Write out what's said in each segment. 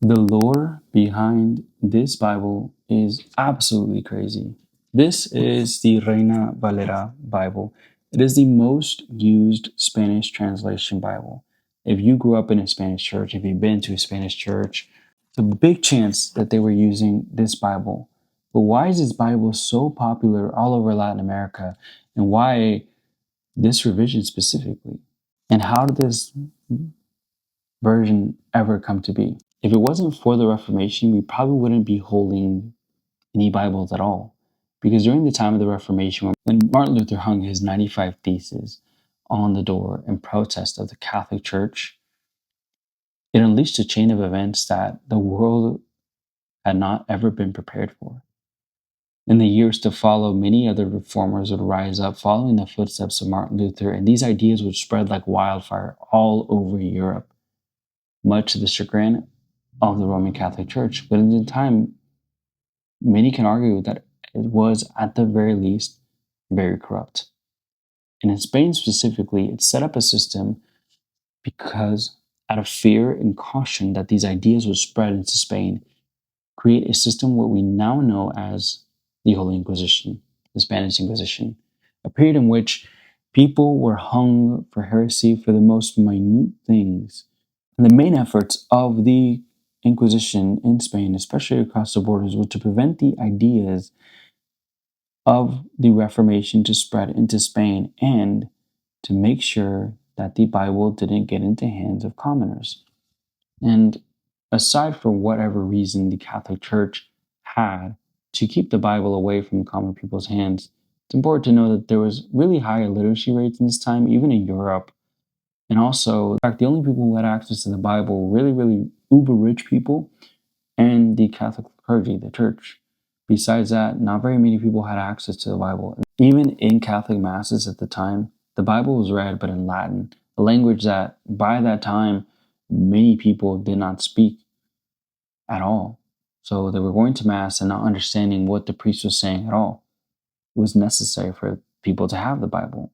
The lore behind this Bible is absolutely crazy. This is the Reina-Valera Bible. It is the most used Spanish translation Bible. If you grew up in a Spanish church, if you've been to a Spanish church, it's a big chance that they were using this Bible. But why is this Bible so popular all over Latin America? And why this revision specifically? And how did this version ever come to be? If it wasn't for the Reformation, we probably wouldn't be holding any Bibles at all. Because during the time of the Reformation, when Martin Luther hung his 95 Theses on the door in protest of the Catholic Church, it unleashed a chain of events that the world had not ever been prepared for. In the years to follow, many other reformers would rise up following the footsteps of Martin Luther, and these ideas would spread like wildfire all over Europe, much to the chagrin of the Roman Catholic Church. But in the time, many can argue that it was, at the very least, very corrupt. And in Spain specifically, it set up a system because, out of fear and caution that these ideas would spread into Spain, create a system what we now know as the Holy Inquisition, the Spanish Inquisition, a period in which people were hung for heresy for the most minute things. And the main efforts of the Inquisition in Spain, especially across the borders, was to prevent the ideas of the Reformation to spread into Spain and to make sure that the Bible didn't get into hands of commoners. And aside from whatever reason the Catholic Church had to keep the Bible away from common people's hands, it's important to know that there was really high literacy rates in this time, even in Europe. And also, in fact, the only people who had access to the Bible were really, really uber rich people and the Catholic clergy, the church. Besides that, not very many people had access to the Bible. Even in Catholic masses at the time, the Bible was read, but in Latin, a language that by that time many people did not speak at all. So they were going to Mass and not understanding what the priest was saying at all. It was necessary for people to have the Bible.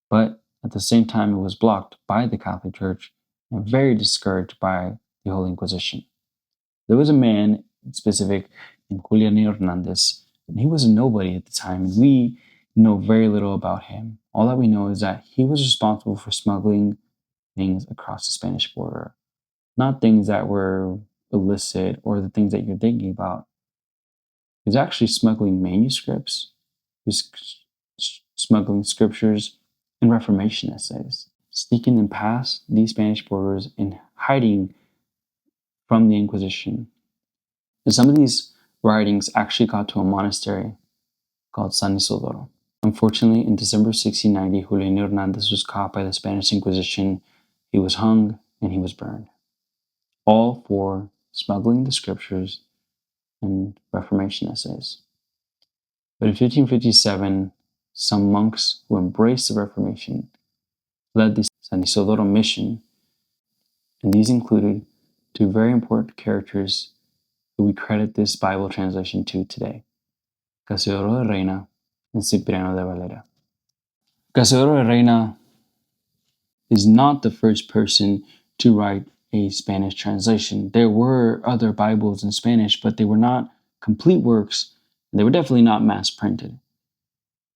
But at the same time, it was blocked by the Catholic Church and very discouraged by the Holy Inquisition. There was a man in specific named Julian Hernandez, and he was a nobody at the time, and we know very little about him. All that we know is that he was responsible for smuggling things across the Spanish border. Not things that were illicit or the things that you're thinking about. He was actually smuggling manuscripts, he was smuggling scriptures, and Reformation essays, sneaking them past these Spanish borders and hiding from the Inquisition. And some of these writings actually got to a monastery called San Isidoro. Unfortunately, in December 1690, Julian Hernandez was caught by the Spanish Inquisition. He was hung and he was burned, all for smuggling the scriptures and Reformation essays. But in 1557, some monks who embraced the Reformation led the San Isidoro mission, and these included two very important characters who we credit this Bible translation to today: Casiodoro de Reina and Cipriano de Valera. Casiodoro de Reina is not the first person to write a Spanish translation. There were other Bibles in Spanish, but they were not complete works, and they were definitely not mass printed.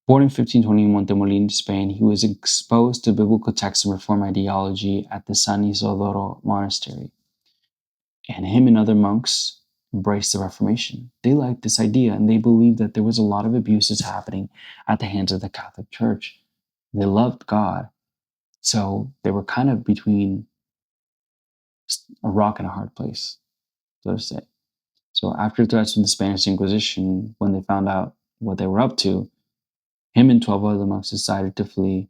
Born in 1520 in Montemolín, Spain, he was exposed to biblical texts and Reform ideology at the San Isidoro monastery. And him and other monks embraced the Reformation. They liked this idea, and they believed that there was a lot of abuses happening at the hands of the Catholic Church. They loved God, so they were kind of between a rock and a hard place, so to say. So after threats from the Spanish Inquisition, when they found out what they were up to, him and 12 other monks decided to flee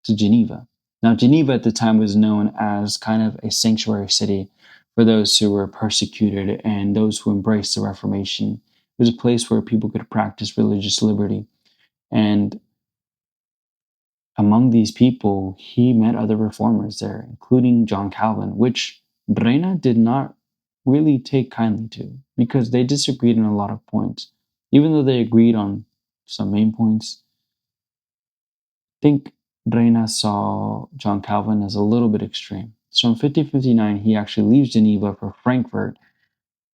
to Geneva. Now, Geneva at the time was known as kind of a sanctuary city for those who were persecuted and those who embraced the Reformation. It was a place where people could practice religious liberty. And among these people, he met other reformers there, including John Calvin, which Reina did not really take kindly to because they disagreed on a lot of points. Even though they agreed on some main points, I think Reina saw John Calvin as a little bit extreme. So in 1559, he actually leaves Geneva for Frankfurt,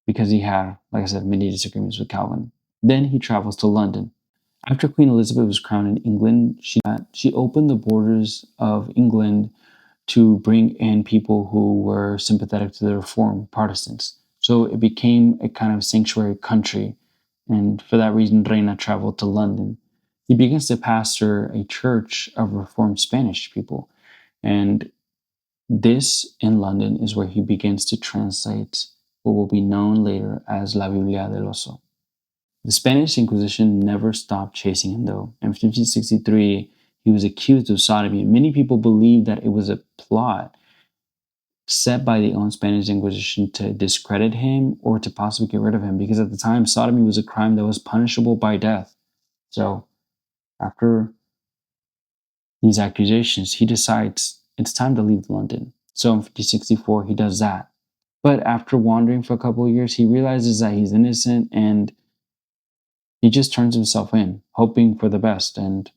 because he had, like I said, many disagreements with Calvin. Then he travels to London. After Queen Elizabeth was crowned in England, she opened the borders of England to bring in people who were sympathetic to the Reformed Protestants. So it became a kind of sanctuary country. And for that reason, Reina traveled to London. He begins to pastor a church of Reformed Spanish people. And this in London is where he begins to translate what will be known later as La Biblia del Oso. The Spanish Inquisition never stopped chasing him, though. In 1563, he was accused of sodomy. Many people believe that it was a plot set by the own Spanish Inquisition to discredit him or to possibly get rid of him, because at the time, sodomy was a crime that was punishable by death. So, after these accusations, he decides it's time to leave London. So, in 1564, he does that. But after wandering for a couple of years, he realizes that he's innocent and he just turns himself in, hoping for the best. And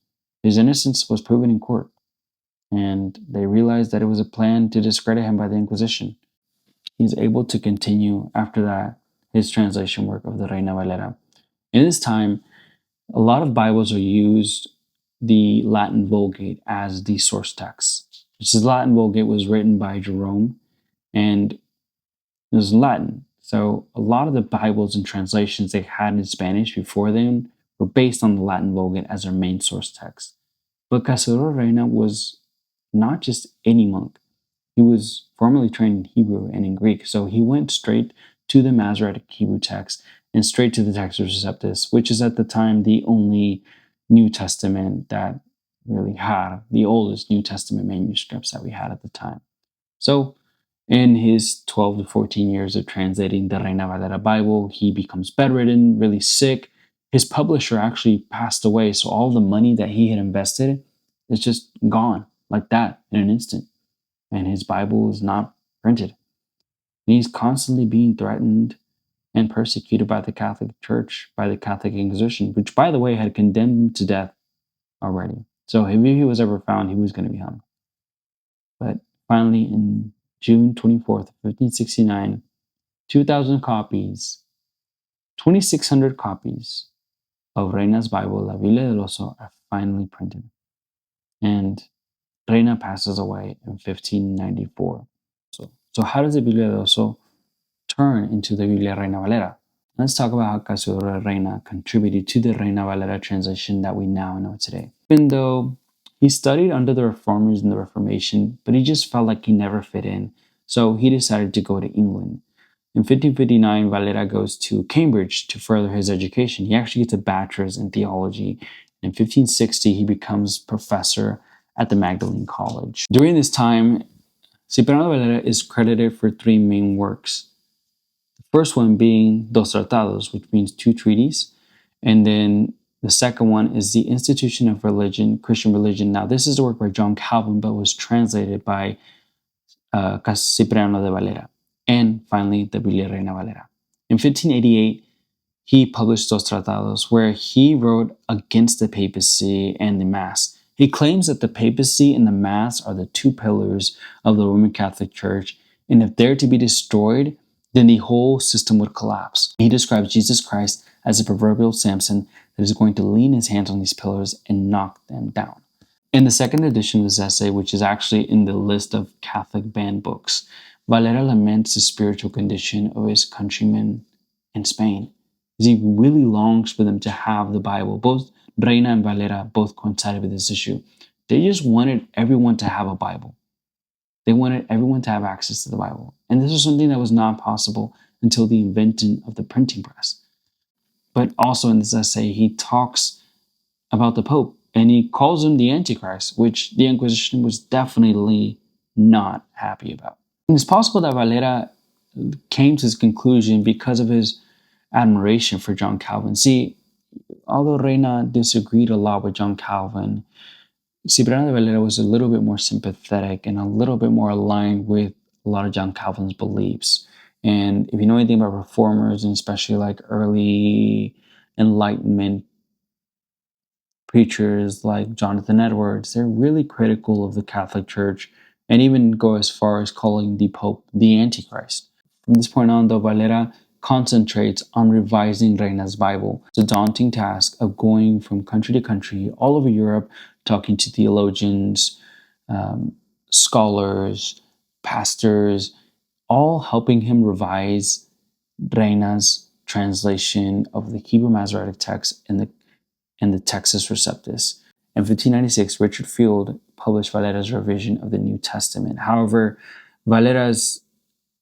his innocence was proven in court. And they realized that it was a plan to discredit him by the Inquisition. He's able to continue after that his translation work of the Reina Valera. In this time, a lot of Bibles are used the Latin Vulgate as the source text. This Latin Vulgate was written by Jerome and it was Latin. So a lot of the Bibles and translations they had in Spanish before then were based on the Latin Vulgate as their main source text. But Casiodoro de Reina was not just any monk. He was formally trained in Hebrew and in Greek, so he went straight to the Masoretic Hebrew text and straight to the Textus Receptus, which is at the time the only New Testament that really had the oldest New Testament manuscripts that we had at the time. So, in his 12 to 14 years of translating the Reina-Valera Bible, he becomes bedridden, really sick. His publisher actually passed away, so all the money that he had invested is just gone like that in an instant. And his Bible is not printed. And he's constantly being threatened and persecuted by the Catholic Church, by the Catholic Inquisition, which, by the way, had condemned him to death already. So if he was ever found, he was going to be hung. But finally, in June 24th, 1569, 2,000 copies, 2,600 copies of Reina's Bible, La Biblia del Oso, are finally printed. And Reina passes away in 1594. So how does the Biblia del Oso turn into the Biblia Reina Valera? Let's talk about how Casiodoro de Reina contributed to the Reina Valera translation that we now know today. Even though he studied under the Reformers in the Reformation, but he just felt like he never fit in, so he decided to go to England. In 1559, Valera goes to Cambridge to further his education. He actually gets a bachelor's in theology. In 1560, he becomes professor at the Magdalene College. During this time, Cipriano de Valera is credited for three main works. The first one being Dos Tratados, which means two treaties. And then the second one is the Institution of Religion, Christian Religion. Now, this is a work by John Calvin, but was translated by Cipriano de Valera. And finally, the Biblia Reina Valera. In 1588, he published Dos Tratados, where he wrote against the papacy and the Mass. He claims that the papacy and the Mass are the two pillars of the Roman Catholic Church, and if they're to be destroyed, then the whole system would collapse. He describes Jesus Christ as a proverbial Samson that is going to lean his hands on these pillars and knock them down. In the second edition of this essay, which is actually in the list of Catholic banned books, Valera laments the spiritual condition of his countrymen in Spain. He really longs for them to have the Bible. Both Reina and Valera both coincided with this issue. They just wanted everyone to have a Bible. They wanted everyone to have access to the Bible. And this was something that was not possible until the invention of the printing press. But also in this essay, he talks about the Pope and he calls him the Antichrist, which the Inquisition was definitely not happy about. And it's possible that Valera came to his conclusion because of his admiration for John Calvin. See, although Reina disagreed a lot with John Calvin, Cipriano de Valera was a little bit more sympathetic and a little bit more aligned with a lot of John Calvin's beliefs. And if you know anything about reformers, and especially like early Enlightenment preachers like Jonathan Edwards, they're really critical of the Catholic Church and even go as far as calling the Pope the Antichrist. From this point on, though, Valera concentrates on revising Reina's Bible. It's a daunting task of going from country to country all over Europe, talking to theologians, scholars, pastors, all helping him revise Reina's translation of the Hebrew Masoretic text and the Textus Receptus. In 1596, Richard Field published Valera's revision of the New Testament. However, Valera's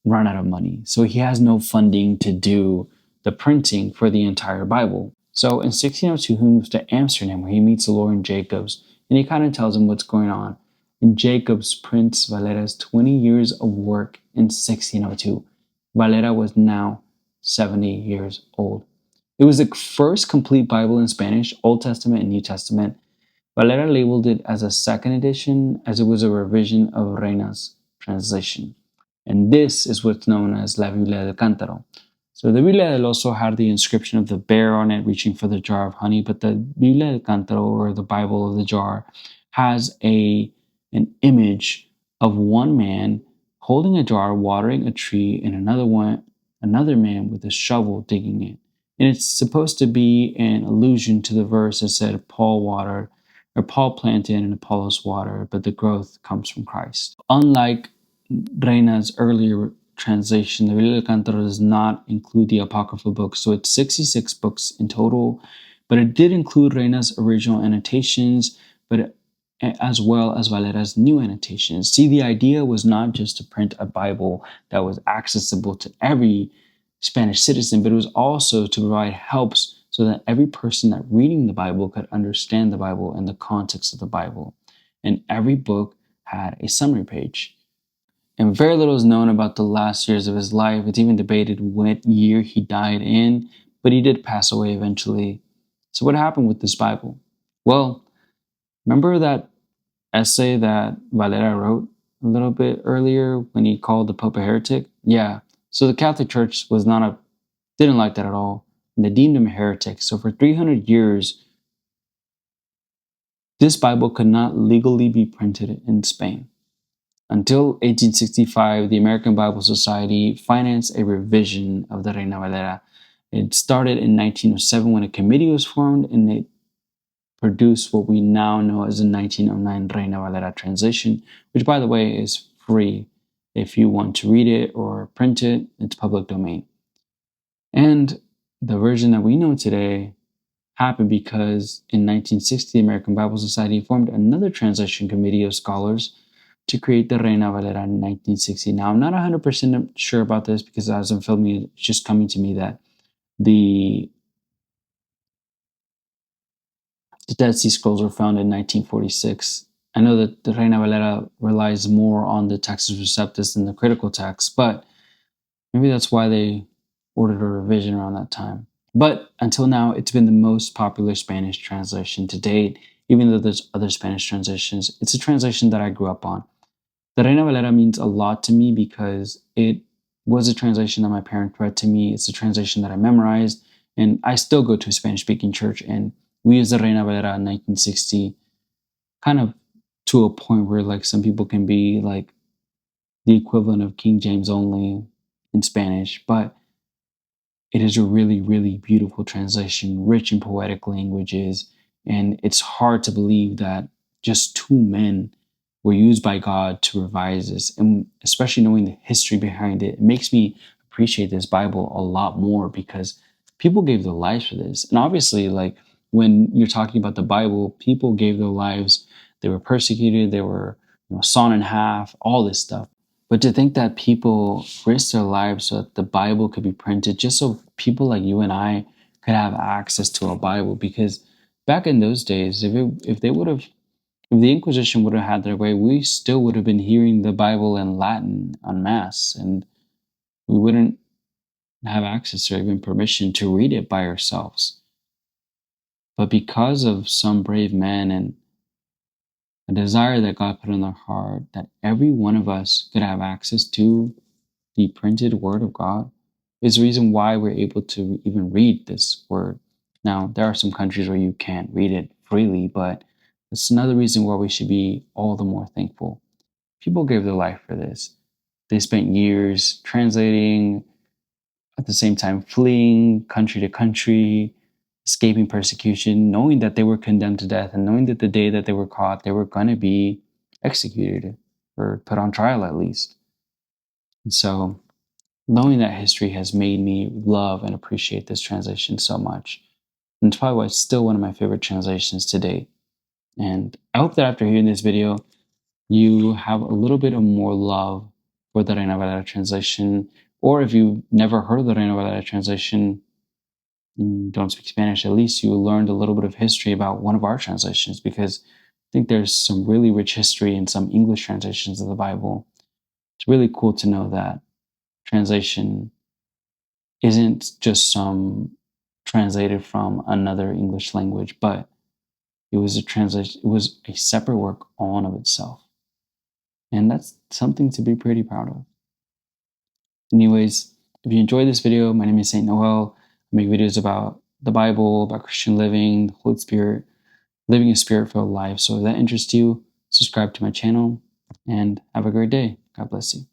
run out of money, so he has no funding to do the printing for the entire Bible. So in 1602, he moves to Amsterdam, where he meets Lauren Jacobs, and he kind of tells him what's going on. And Jacobs prints Valera's 20 years of work in 1602. Valera was now 70 years old. It was the first complete Bible in Spanish, Old Testament and New Testament. Valera labeled it as a second edition, as it was a revision of Reina's translation. And this is what's known as La Biblia del Cántaro. So the Biblia del Oso had the inscription of the bear on it reaching for the jar of honey, but the Biblia del Cántaro, or the Bible of the jar, has an image of one man holding a jar, watering a tree, and another man with a shovel digging it. And it's supposed to be an allusion to the verse that said Paul planted and Apollos watered, but the growth comes from Christ. Unlike Reina's earlier translation, the Biblia del Cántaro does not include the apocryphal books, so it's 66 books in total, but it did include Reina's original annotations, but as well as Valera's new annotations. See, the idea was not just to print a Bible that was accessible to every Spanish citizen, but it was also to provide helps so that every person that reading the Bible could understand the Bible and the context of the Bible. And every book had a summary page. And very little is known about the last years of his life. It's even debated what year he died in, but he did pass away eventually. So what happened with this Bible? Well, remember that essay that Valera wrote a little bit earlier when he called the Pope a heretic? Yeah. So the Catholic Church didn't like that at all, and they deemed him a heretic. So for 300 years, this Bible could not legally be printed in Spain. Until 1865, the American Bible Society financed a revision of the Reina-Valera. It started in 1907 when a committee was formed, and it produced what we now know as the 1909 Reina-Valera translation, which, by the way, is free. If you want to read it or print it, it's public domain. And the version that we know today happened because in 1960, the American Bible Society formed another translation committee of scholars to create the Reina-Valera in 1960. Now, I'm not 100% sure about this because as I'm filming it, it's just coming to me that the Dead Sea Scrolls were found in 1946. I know that the Reina-Valera relies more on the Textus Receptus than the critical text, but maybe that's why they ordered a revision around that time. But until now, it's been the most popular Spanish translation to date, even though there's other Spanish translations. It's a translation that I grew up on. The Reina-Valera means a lot to me because it was a translation that my parents read to me. It's a translation that I memorized, and I still go to a Spanish-speaking church, and we use the Reina-Valera in 1960 kind of to a point where like some people can be like the equivalent of King James only in Spanish, but it is a really, really beautiful translation, rich in poetic languages, and it's hard to believe that just two men were used by God to revise this, and especially knowing the history behind it, it makes me appreciate this Bible a lot more because people gave their lives for this. And obviously, like when you're talking about the Bible, people gave their lives, they were persecuted, they were sawn in half, all this stuff. But to think that people risked their lives so that the Bible could be printed, just so people like you and I could have access to a Bible, because back in those days, if the Inquisition would have had their way, we still would have been hearing the Bible in Latin en masse, and we wouldn't have access or even permission to read it by ourselves. But because of some brave men and a desire that God put in their heart that every one of us could have access to the printed Word of God, is the reason why we're able to even read this Word. Now, there are some countries where you can't read it freely, but it's another reason why we should be all the more thankful. People gave their life for this. They spent years translating, at the same time fleeing country to country, escaping persecution, knowing that they were condemned to death, and knowing that the day that they were caught, they were going to be executed or put on trial at least. And so, knowing that history has made me love and appreciate this translation so much. And it's probably why it's still one of my favorite translations to date. And I hope that after hearing this video, you have a little bit of more love for the Reina Valera translation. Or if you've never heard of the Reina Valera translation, and you don't speak Spanish, at least you learned a little bit of history about one of our translations, because I think there's some really rich history in some English translations of the Bible. It's really cool to know that translation isn't just some translated from another English language, but it was a translation, it was a separate work all in of itself. And that's something to be pretty proud of. Anyways, if you enjoyed this video, my name is Saint Noel. I make videos about the Bible, about Christian living, the Holy Spirit, living a spirit-filled life. So if that interests you, subscribe to my channel and have a great day. God bless you.